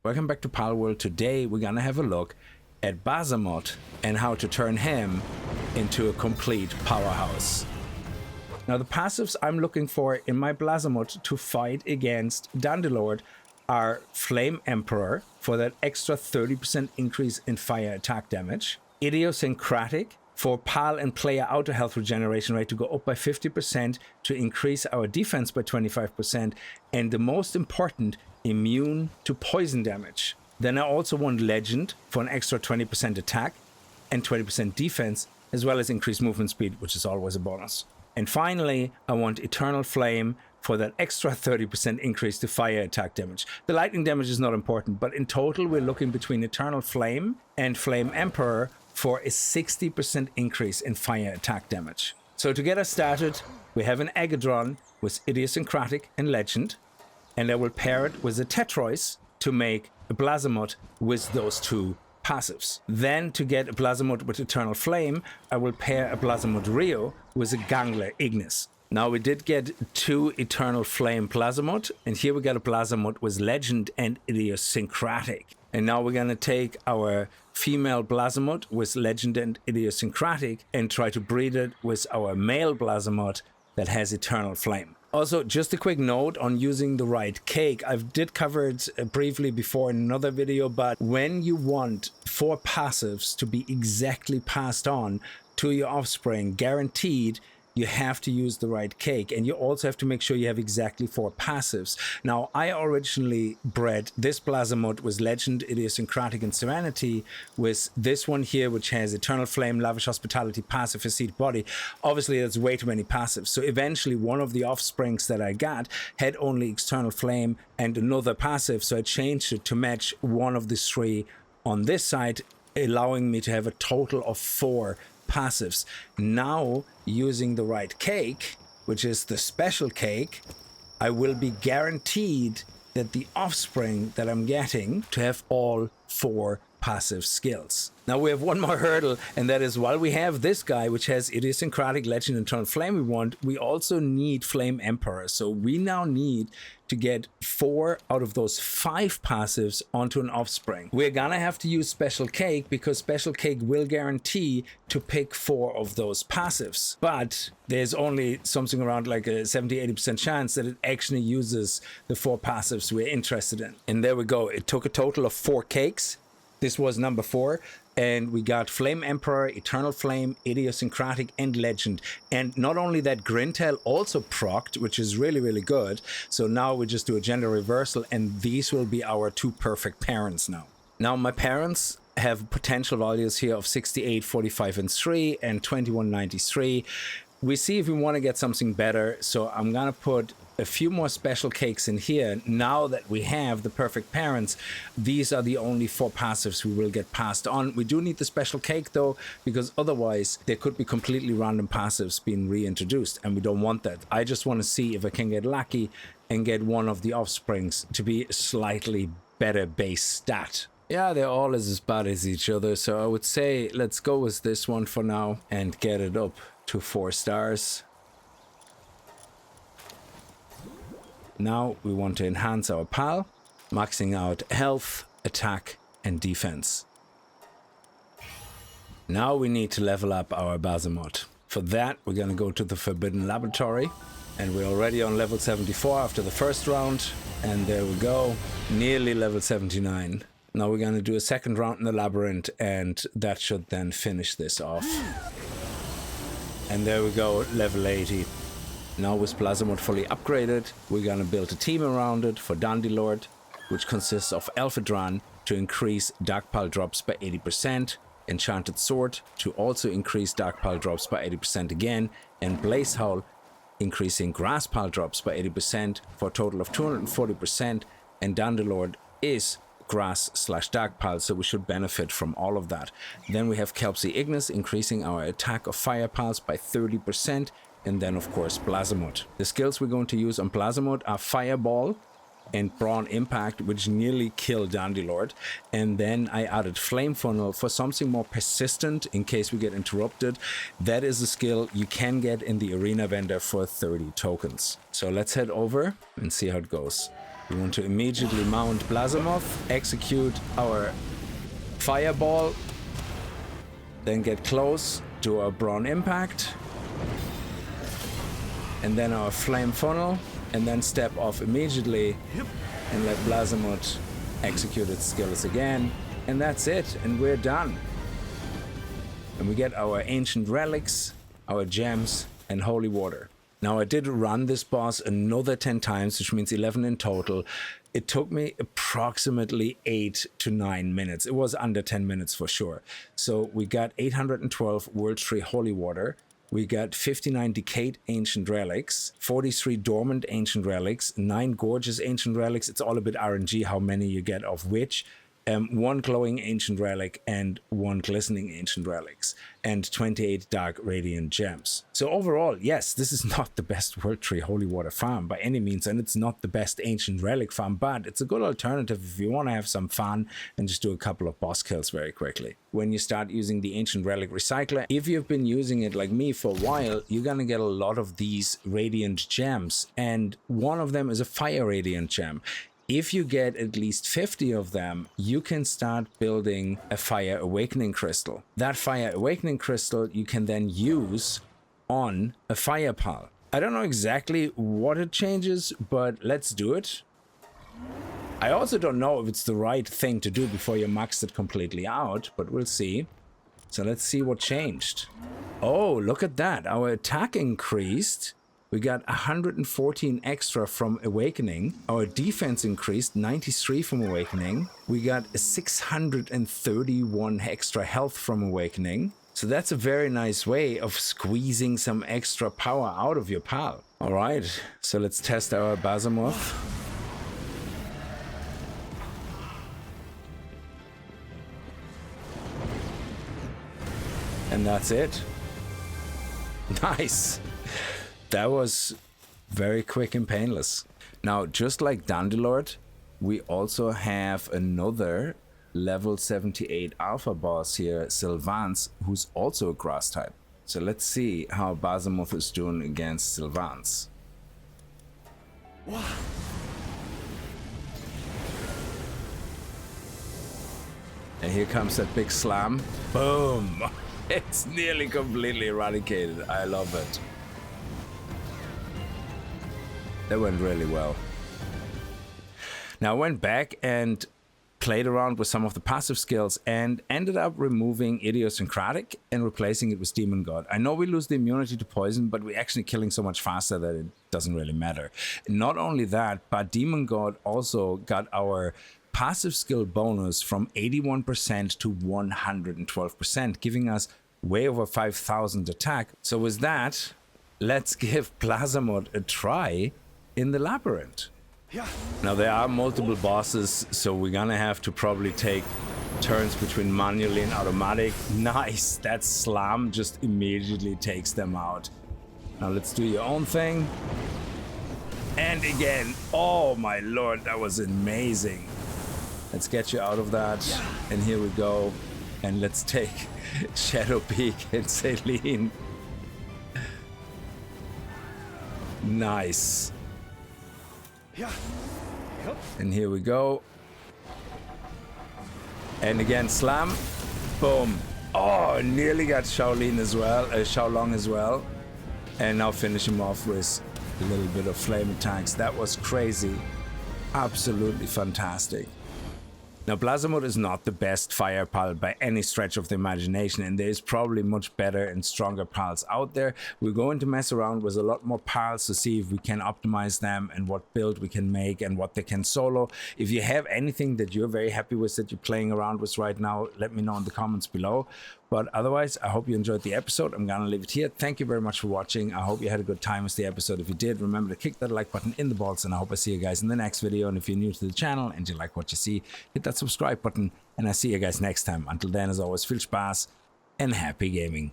Welcome back to Palworld. Today we're gonna have a look at Bazamut and how to turn him into a complete powerhouse. Now the passives I'm looking for in my Blazamut to fight against Dandilord are Flame Emperor for that extra 30% increase in fire attack damage, Idiosyncratic for Pal and player outer health regeneration rate to go up by 50% to increase our defense by 25%, and the most important, immune to poison damage. Then I also want Legend for an extra 20% attack and 20% defense, as well as increased movement speed, which is always a bonus. And finally, I want Eternal Flame for that extra 30% increase to fire attack damage. The lightning damage is not important, but in total we're looking between Eternal Flame and Flame Emperor for a 60% increase in fire attack damage. So to get us started, we have an Agadron with Idiosyncratic and Legend, and I will pair it with a Tetrois to make a Blazamut with those two passives. Then to get a Blazamut with Eternal Flame, I will pair a Blazamut Rio with a Gangler Ignis. Now we did get two Eternal Flame Blazamut, and here we got a Blazamut with Legend and Idiosyncratic. And now we're gonna take our female Blazamut with Legend and Idiosyncratic and try to breed it with our male Blazamut that has Eternal Flame. Also, just a quick note on using the right cake. I did cover it briefly before in another video, but when you want 4 passives to be exactly passed on to your offspring, guaranteed, you have to use the right cake, and you also have to make sure you have exactly 4 passives. Now, I originally bred this Blazamut with Legend, Idiosyncratic, and Serenity, with this one here, which has Eternal Flame, Lavish Hospitality, Passive, Seed Body. Obviously, that's way too many passives. So eventually, one of the offsprings that I got had only Eternal Flame and another passive, so I changed it to match one of the 3 on this side, allowing me to have a total of 4 passives. Now, using the right cake, which is the special cake, I will be guaranteed that the offspring that I'm getting to have all 4 passive skills. Now we have one more hurdle, and that is, while we have this guy which has Idiosyncratic, Legend, and Eternal Flame we also need Flame Emperor. So we now need to get 4 out of those 5 passives onto an offspring. We're gonna have to use Special Cake because Special Cake will guarantee to pick 4 of those passives. But there's only something around like a 70-80% chance that it actually uses the 4 passives we're interested in. And there we go. It took a total of 4 cakes. This was number 4, and we got Flame Emperor, Eternal Flame, Idiosyncratic, and Legend. And not only that, Grintail also procced, which is really, really good. So now we just do a gender reversal, and these will be our 2 perfect parents now. Now my parents have potential values here of 68, 45, and 3, and 21, 93. We see if we want to get something better, so I'm gonna put a few more special cakes in here. Now that we have the perfect parents, these are the only 4 passives we will get passed on. We do need the special cake though, because otherwise there could be completely random passives being reintroduced, and we don't want that. I just want to see if I can get lucky and get one of the offsprings to be a slightly better base stat. Yeah, they're all as bad as each other, so I would say let's go with this one for now and get it up to 4 stars. Now we want to enhance our pal, maxing out health, attack, and defense. Now we need to level up our Bazamut. For that, we're going to go to the Forbidden Laboratory, and we're already on level 74 after the first round, and there we go, nearly level 79. Now we're going to do a second round in the labyrinth, and that should then finish this off. And there we go, level 80. Now with Blazamut fully upgraded, we're gonna build a team around it for Dandilord, which consists of Alphadran to increase Dark Pal drops by 80%, Enchanted Sword to also increase Dark Pal drops by 80% again, and Blaze Howl increasing Grass Pal drops by 80% for a total of 240%, and Dandilord is Grass/Dark Pal, so we should benefit from all of that. Then we have Kelpsy Ignis increasing our attack of Fire Pals by 30%, and then of course Blazamut. The skills we're going to use on Blazamut are Fireball and Brawn Impact, which nearly killed Dandilord, and then I added Flame Funnel for something more persistent in case we get interrupted. That is a skill you can get in the arena vendor for 30 tokens. So let's head over and see how it goes. We want to immediately mount Blazamut, execute our fireball, then get close to our brawn impact, and then our flame funnel, and then step off immediately and let Blazamut execute its skills again. And that's it, and we're done. And we get our ancient relics, our gems, and holy water. Now, I did run this boss another 10 times, which means 11 in total. It took me approximately 8 to 9 minutes. It was under 10 minutes for sure. So we got 812 World Tree Holy Water. We got 59 Decayed Ancient Relics, 43 Dormant Ancient Relics, 9 Gorgeous Ancient Relics. It's all a bit RNG how many you get of which. 1 Glowing Ancient Relic and 1 Glistening Ancient Relics, and 28 Dark Radiant Gems. So overall, yes, this is not the best World Tree Holy Water farm by any means, and it's not the best Ancient Relic farm, but it's a good alternative if you want to have some fun and just do a couple of boss kills very quickly. When you start using the Ancient Relic Recycler, if you've been using it like me for a while, you're gonna get a lot of these Radiant Gems, and one of them is a Fire Radiant Gem. If you get at least 50 of them, you can start building a Fire Awakening Crystal. That Fire Awakening Crystal you can then use on a Fire Pal. I don't know exactly what it changes, but let's do it. I also don't know if it's the right thing to do before you max it completely out, but we'll see. So let's see what changed. Oh, look at that. Our attack increased. We got 114 extra from Awakening. Our defense increased 93 from Awakening. We got 631 extra health from Awakening. So that's a very nice way of squeezing some extra power out of your pal. All right, so let's test our Bazamut. And that's it. Nice. That was very quick and painless. Now, just like Dandilord, we also have another level 78 alpha boss here, Silvance, who's also a grass type. So let's see how Bazamut is doing against Silvance. And here comes that big slam. Boom! It's nearly completely eradicated. I love it. That went really well. Now I went back and played around with some of the passive skills and ended up removing Idiosyncratic and replacing it with Demon God. I know we lose the immunity to poison, but we're actually killing so much faster that it doesn't really matter. Not only that, but Demon God also got our passive skill bonus from 81% to 112%, giving us way over 5,000 attack. So with that, let's give Blazamut a try in the labyrinth. Now there are multiple bosses, so we're gonna have to probably take turns between manually and automatic. Nice, that slam just immediately takes them out. Now let's do your own thing. And again, oh my lord, that was amazing. Let's get you out of that. And here we go. And let's take Shadow Peak and Celine. Nice. And here we go. And again, slam. Boom. Oh, nearly got Shaolin as well, Xiaolong as well. And now finish him off with a little bit of flame attacks. That was crazy. Absolutely fantastic. Now, Blazamut is not the best fire pal by any stretch of the imagination, and there's probably much better and stronger pals out there. We're going to mess around with a lot more pals to see if we can optimize them and what build we can make and what they can solo. If you have anything that you're very happy with that you're playing around with right now, let me know in the comments below. But otherwise, I hope you enjoyed the episode. I'm gonna leave it here. Thank you very much for watching. I hope you had a good time with the episode. If you did, remember to kick that like button in the balls, and I hope I see you guys in the next video. And if you're new to the channel and you like what you see, hit that subscribe button, and I see you guys next time. Until then, as always, viel Spaß and happy gaming.